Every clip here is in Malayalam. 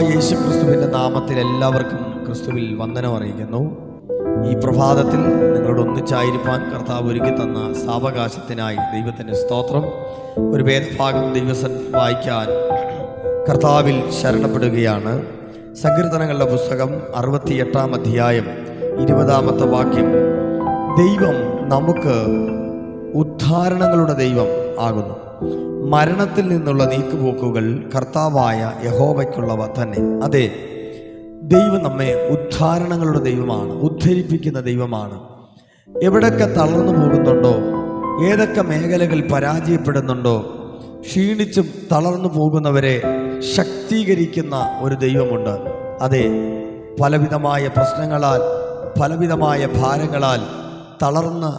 യേശു ക്രിസ്തുവിൻ്റെ നാമത്തിൽ എല്ലാവർക്കും ക്രിസ്തുവിൽ വന്ദനം അറിയിക്കുന്നു. ഈ പ്രഭാതത്തിൽ നിങ്ങളോട് ഒന്നിച്ചായിരിക്കാൻ കർത്താവ് ഒരുക്കി തന്ന സാവകാശത്തിനായി ദൈവത്തിൻ്റെ സ്തോത്രം. ഒരു വേദഭാഗം ദൈവസന്നിധിയിൽ വായിക്കാൻ കർത്താവിൽ ശരണപ്പെടുകയാണ്. സങ്കീർത്തനങ്ങളുടെ പുസ്തകം 68-ാം അധ്യായം 20-ാമത്തെ വാക്യം. ദൈവം നമുക്ക് ഉദ്ധാരണങ്ങളുടെ ദൈവം ആകുന്നു. മരണത്തിൽ നിന്നുള്ള നീക്കുപോക്കുകൾ കർത്താവായ യഹോവയ്ക്കുള്ളവ തന്നെ. അതെ, ദൈവം നമ്മെ ഉദ്ധാരണങ്ങളുടെ ദൈവമാണ്, ഉദ്ധരിപ്പിക്കുന്ന ദൈവമാണ്. എവിടൊക്കെ തളർന്നു പോകുന്നുണ്ടോ, ഏതൊക്കെ മേഖലകൾ പരാജയപ്പെടുന്നുണ്ടോ, ക്ഷീണിച്ചും തളർന്നു പോകുന്നവരെ ശക്തീകരിക്കുന്ന ഒരു ദൈവമുണ്ട്. അതെ, പലവിധമായ പ്രശ്നങ്ങളാൽ, പലവിധമായ ഭാരങ്ങളാൽ തളർന്ന്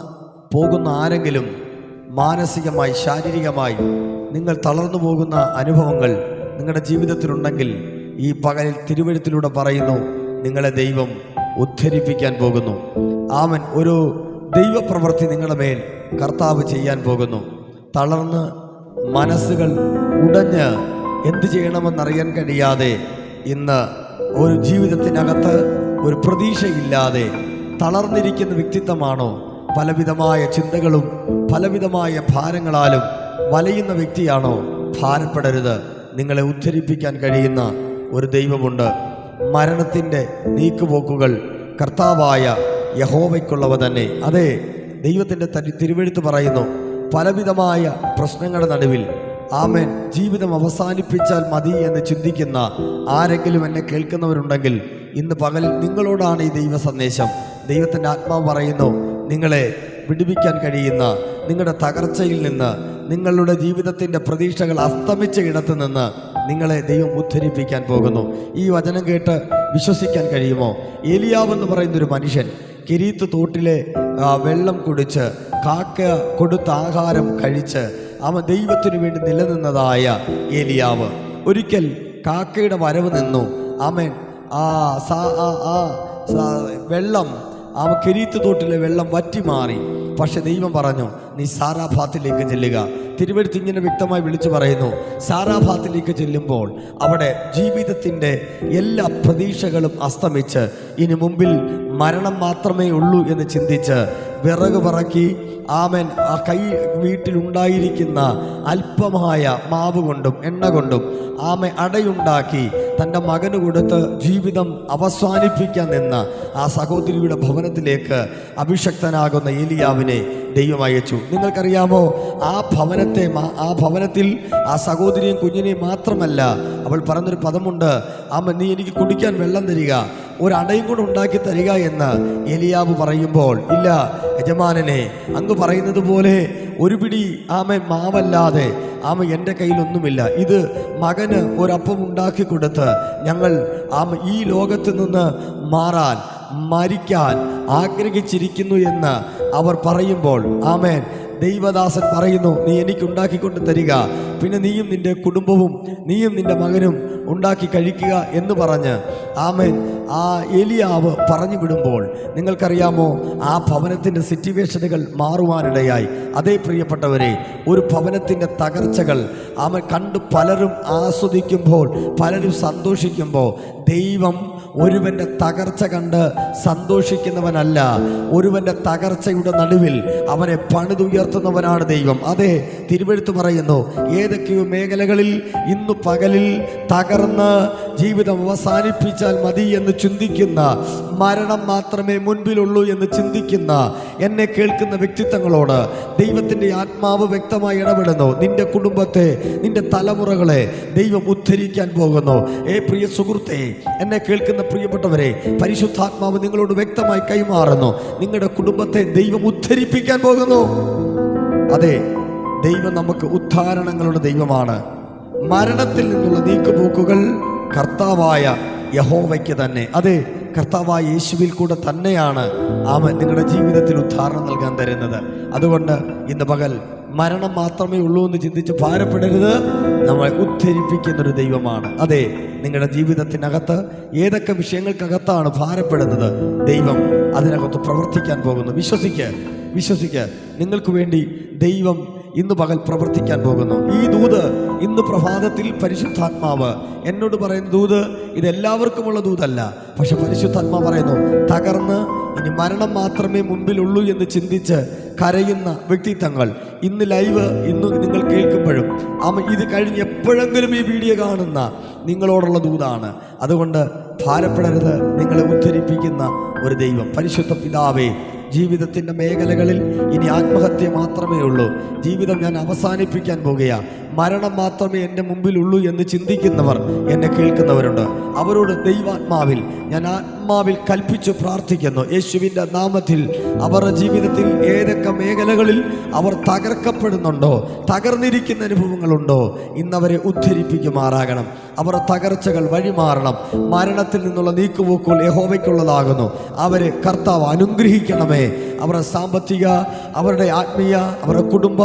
പോകുന്ന ആരെങ്കിലും മാനസികമായി, ശാരീരികമായി നിങ്ങൾ തളർന്നു പോകുന്ന അനുഭവങ്ങൾ നിങ്ങളുടെ ജീവിതത്തിലുണ്ടെങ്കിൽ ഈ പകലിൽ തിരുവെഴുത്തിലൂടെ പറയുന്നു, നിങ്ങളെ ദൈവം ഉദ്ധരിപ്പിക്കാൻ പോകുന്നു. ആമൻ. ഒരു ദൈവപ്രവൃത്തി നിങ്ങളുടെ മേൽ കർത്താവ് ചെയ്യാൻ പോകുന്നു. തളർന്ന് മനസ്സുകൾ ഉടഞ്ഞ് എന്ത് ചെയ്യണമെന്നറിയാൻ കഴിയാതെ ഇന്ന് ഒരു ജീവിതത്തിനകത്ത് ഒരു പ്രതീക്ഷയില്ലാതെ തളർന്നിരിക്കുന്ന വ്യക്തിത്വമാണോ? പലവിധമായ ചിന്തകളും പലവിധമായ ഭാരങ്ങളാലും വലയുന്ന വ്യക്തിയാണോ? ഭാരപ്പെടരുത്. നിങ്ങളെ ഉദ്ധരിപ്പിക്കാൻ കഴിയുന്ന ഒരു ദൈവമുണ്ട്. മരണത്തിൻ്റെ നീക്കുപോക്കുകൾ കർത്താവായ യഹോവയ്ക്കുള്ളവ തന്നെ. അതെ, ദൈവത്തിൻ്റെ തിരുവെഴുത്ത് പറയുന്നു, പലവിധമായ പ്രശ്നങ്ങളുടെ നടുവിൽ ആമേൻ ജീവിതം അവസാനിപ്പിച്ചാൽ മതി എന്ന് ചിന്തിക്കുന്ന ആരെങ്കിലും എന്നെ കേൾക്കുന്നവരുണ്ടെങ്കിൽ ഇന്ന് പകലിൽ നിങ്ങളോടാണ് ഈ ദൈവ സന്ദേശം. ദൈവത്തിൻ്റെ ആത്മാവ് പറയുന്നു, നിങ്ങളെ വിടുവിക്കാൻ കഴിയുന്ന, നിങ്ങളുടെ തകർച്ചയിൽ നിന്ന്, നിങ്ങളുടെ ജീവിതത്തിൻ്റെ പ്രതീക്ഷകൾ അസ്തമിച്ച ഇടത്ത് നിന്ന് നിങ്ങളെ ദൈവം ഉദ്ധരിപ്പിക്കാൻ പോകുന്നു. ഈ വചനം കേട്ട് വിശ്വസിക്കാൻ കഴിയുമോ? ഏലിയാവ് എന്ന് പറയുന്നൊരു മനുഷ്യൻ കിരീത്ത് തോട്ടിലെ വെള്ളം കുടിച്ച്, കാക്ക കൊടുത്ത ആഹാരം കഴിച്ച് അവൻ ദൈവത്തിനു വേണ്ടി നിലനിന്നതായ ഏലിയാവ് ഒരിക്കൽ കാക്കയുടെ വരവ് നിന്നു. ആമേൻ. വെള്ളം കിരീത്ത് തോട്ടിലെ വെള്ളം വറ്റിമാറി. പക്ഷെ ദൈവം പറഞ്ഞു, നീ സാരാഭാത്തിലേക്ക് ചെല്ലുക. തിരുവെഴുത്ത് ഇങ്ങനെ വ്യക്തമായി വിളിച്ചു പറയുന്നു, സാരാഭാത്തിലേക്ക് ചെല്ലുമ്പോൾ അവിടെ ജീവിതത്തിൻ്റെ എല്ലാ പ്രതീക്ഷകളും അസ്തമിച്ച് ഇനി മുമ്പിൽ മരണം മാത്രമേ ഉള്ളൂ എന്ന് ചിന്തിച്ച് വിറക് പറക്കി ആമൻ ആ വീട്ടിലുണ്ടായിരിക്കുന്ന അല്പമായ മാവ് കൊണ്ടും എണ്ണ കൊണ്ടും ആമ അടയുണ്ടാക്കി തൻ്റെ മകന് കൊടുത്ത് ജീവിതം അവസാനിപ്പിക്കാൻ നിന്ന ആ സഹോദരിയുടെ ഭവനത്തിലേക്ക് അഭിഷക്തനാകുന്ന ഏലിയാവിനെ ദൈവം അയച്ചു. നിങ്ങൾക്കറിയാമോ, ആ ഭവനത്തിൽ ആ സഹോദരിയും കുഞ്ഞിനെയും മാത്രമല്ല, അവൾ പറഞ്ഞൊരു പദമുണ്ട്, ആമ നീ എനിക്ക് കുടിക്കാൻ വെള്ളം തരിക, ഒരടയും കൂടെ ഉണ്ടാക്കി തരിക എന്ന് ഏലിയാവ് പറയുമ്പോൾ, ഇല്ല യജമാനനെ, അങ്ങ് പറയുന്നത് പോലെ ഒരു പിടി മാവല്ലാതെ എൻ്റെ കയ്യിലൊന്നുമില്ല. ഇത് മകന് ഒരപ്പം ഉണ്ടാക്കി കൊടുത്ത് ഞങ്ങൾ ഈ ലോകത്ത് നിന്ന് മാറാൻ, മരിക്കാൻ ആഗ്രഹിച്ചിരിക്കുന്നു എന്ന് അവർ പറയുമ്പോൾ, ആമേൻ, ദൈവദാസൻ പറയുന്നു, നീ എനിക്ക് ഉണ്ടാക്കിക്കൊണ്ട് തരിക, പിന്നെ നീയും നിൻ്റെ കുടുംബവും നീയും നിൻ്റെ മകനും ഉണ്ടാക്കി കഴിക്കുക എന്ന് പറഞ്ഞ് ആമേൻ ആ ഏലിയാവ് പറഞ്ഞു വിടുമ്പോൾ നിങ്ങൾക്കറിയാമോ, ആ ഭവനത്തിൻ്റെ സിറ്റുവേഷനുകൾ മാറുവാനിടയായി. അതേ പ്രിയപ്പെട്ടവരെ, ഒരു ഭവനത്തിൻ്റെ തകർച്ചകൾ കണ്ട് പലരും ആസ്വദിക്കുമ്പോൾ, പലരും സന്തോഷിക്കുമ്പോൾ, ദൈവം ഒരുവൻ്റെ തകർച്ച കണ്ട് സന്തോഷിക്കുന്നവനല്ല, ഒരുവൻ്റെ തകർച്ചയുടെ നടുവിൽ അവനെ പണിതുയർത്തുന്നവനാണ് ദൈവം. അതെ, തിരുവെഴുത്ത് പറയുന്നു, ഏതൊക്കെയോ മേഖലകളിൽ ഇന്നു പകലിൽ തകർന്ന് ജീവിതം അവസാനിപ്പിച്ചാൽ മതി എന്ന് ചിന്തിക്കുന്ന, മരണം മാത്രമേ മുൻപിലുള്ളൂ എന്ന് ചിന്തിക്കുന്ന എന്നെ കേൾക്കുന്ന വ്യക്തിത്വങ്ങളോട് ദൈവത്തിൻ്റെ ആത്മാവ് വ്യക്തമായി ഇടപെടുന്നു. നിന്റെ കുടുംബത്തെ, നിന്റെ തലമുറകളെ ദൈവം ഉദ്ധരിക്കാൻ പോകുന്നു. പ്രിയ സുഹൃത്തെ, എന്നെ കേൾക്കുന്ന പ്രിയപ്പെട്ടവരെ, പരിശുദ്ധാത്മാവ് നിങ്ങളോട് വ്യക്തമായി കൈമാറുന്നു, നിങ്ങളുടെ കുടുംബത്തെ ദൈവം ഉദ്ധരിപ്പിക്കാൻ പോകുന്നു. അതെ, ദൈവം നമുക്ക് ഉദ്ധാരണങ്ങളുടെ ദൈവമാണ്. മരണത്തിൽ നിന്നുള്ള നീക്കുപോക്കുകൾ കർത്താവായ യഹോവയ്ക്ക് തന്നെ. അതെ, കർത്താവായ യേശുവിൽ കൂടെ തന്നെയാണ് അവൻ നിങ്ങളുടെ ജീവിതത്തിൽ ഉദ്ധാരണം നൽകാൻ തരുന്നത്. അതുകൊണ്ട് ഇന്ന് പകൽ മരണം മാത്രമേ ഉള്ളൂ എന്ന് ചിന്തിച്ച് ഭാരപ്പെടരുത്. നമ്മളെ ഉദ്ധരിപ്പിക്കുന്നൊരു ദൈവമാണ്. അതെ, നിങ്ങളുടെ ജീവിതത്തിനകത്ത് ഏതൊക്കെ വിഷയങ്ങൾക്കകത്താണ് ഭാരപ്പെടുന്നത്, ദൈവം അതിനകത്ത് പ്രവർത്തിക്കാൻ പോകുന്നു. വിശ്വസിക്കുക. നിങ്ങൾക്ക് വേണ്ടി ദൈവം ഇന്ന് പകൽ പ്രവർത്തിക്കാൻ പോകുന്നു. ഈ ദൂത് ഇന്ന് പ്രഭാതത്തിൽ പരിശുദ്ധാത്മാവ് എന്നോട് പറയുന്ന ദൂത് ഇതെല്ലാവർക്കുമുള്ള ദൂതല്ല. പക്ഷെ പരിശുദ്ധാത്മാവ് പറയുന്നു, തകർന്ന് ഇനി മരണം മാത്രമേ മുമ്പിലുള്ളൂ എന്ന് ചിന്തിച്ച് കരയുന്ന വ്യക്തിത്വങ്ങൾ ഇന്ന് ലൈവ് ഇന്ന് നിങ്ങൾ കേൾക്കുമ്പോഴും ഇത് കഴിഞ്ഞ് എപ്പോഴെങ്കിലും ഈ വീഡിയോ കാണുന്ന നിങ്ങളോടുള്ള ദൂതാണ്. അതുകൊണ്ട് ഭാരപ്പെടരുത്. നിങ്ങളെ ഉദ്ധരിപ്പിക്കുന്ന ഒരു ദൈവം. പരിശുദ്ധ പിതാവേ, ജീവിതത്തിൻ്റെ മേഖലകളിൽ ഇനി ആത്മഹത്യ മാത്രമേ ഉള്ളൂ, ജീവിതം ഞാൻ അവസാനിപ്പിക്കാൻ പോകുകയാണ്, മരണം മാത്രമേ എൻ്റെ മുമ്പിലുള്ളൂ എന്ന് ചിന്തിക്കുന്നവർ എന്നെ കേൾക്കുന്നവരുണ്ട്. അവരോട് ദൈവാത്മാവിൽ ഞാൻ ആത്മാവിൽ കൽപ്പിച്ചു പ്രാർത്ഥിക്കുന്നു. യേശുവിൻ്റെ നാമത്തിൽ അവരുടെ ജീവിതത്തിൽ ഏതൊക്കെ മേഖലകളിൽ അവർ തകർക്കപ്പെടുന്നുണ്ടോ, തകർന്നിരിക്കുന്ന അനുഭവങ്ങളുണ്ടോ, ഇന്നവരെ ഉദ്ധരിപ്പിക്കുമാറാകണം. അവരുടെ തകർച്ചകൾ വഴിമാറണം. മരണത്തിൽ നിന്നുള്ള നീക്കുപോക്കുകൾ യഹോവയ്ക്കുള്ളതാകുന്നു. അവരെ കർത്താവ് അനുഗ്രഹിക്കണമേ. അവരുടെ സാമ്പത്തിക, അവരുടെ ആത്മീയ, അവരുടെ കുടുംബ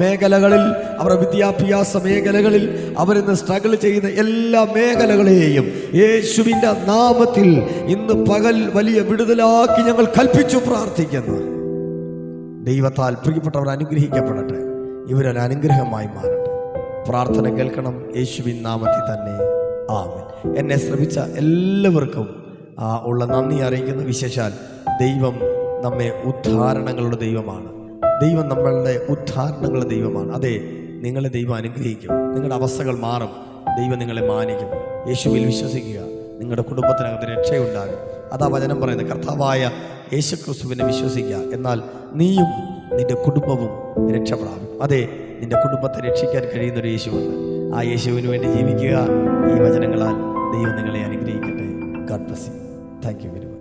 മേഖലകളിൽ, അവരുടെ വിദ്യാഭ്യാസ മേഖലകളിൽ അവരിന്ന് സ്ട്രഗിൾ ചെയ്യുന്ന എല്ലാ മേഖലകളെയും യേശുവിൻ്റെ നാമത്തിൽ ഇന്ന് പകൽ വലിയ വിടുതലാക്കി ഞങ്ങൾ കൽപ്പിച്ചു പ്രാർത്ഥിക്കുന്നു. ദൈവത്താൽ പ്രിയപ്പെട്ടവർ അനുഗ്രഹിക്കപ്പെടട്ടെ. ഇവരൊരു അനുഗ്രഹമായി മാറട്ടെ. പ്രാർത്ഥന കേൾക്കണം യേശുവിൻ നാമത്തിൽ തന്നെ. ആമേൻ. എന്നെ ശ്രമിച്ച എല്ലാവർക്കും ഉള്ള നന്ദി അറിയിക്കുന്നു. വിശേഷാൽ ദൈവം നമ്മെ ഉദ്ധാരണങ്ങളുടെ ദൈവമാണ്. ദൈവം നമ്മളുടെ ഉദ്ധാരണങ്ങളുടെ ദൈവമാണ്. അതെ, നിങ്ങളെ ദൈവം അനുഗ്രഹിക്കും. നിങ്ങളുടെ അവസ്ഥകൾ മാറും. ദൈവം നിങ്ങളെ മാനിക്കും. യേശുവിൽ വിശ്വസിക്കുക, നിങ്ങളുടെ കുടുംബത്തിനകത്ത് രക്ഷയുണ്ടാകും. അതാ വചനം പറയുന്നത്, കർത്താവായ യേശുക്രിസ്തുവിനെ വിശ്വസിക്കുക, എന്നാൽ നീയും നിന്റെ കുടുംബവും രക്ഷപ്രാപിക്കും. അതെ, നിന്റെ കുടുംബത്തെ രക്ഷിക്കാൻ കഴിയുന്നൊരു യേശുവുണ്ട്. ആ യേശുവിന് വേണ്ടി ജീവിക്കുക. ഈ വചനങ്ങളാൽ ദൈവം നിങ്ങളെ അനുഗ്രഹിക്കട്ടെ. God bless you. Thank you very much.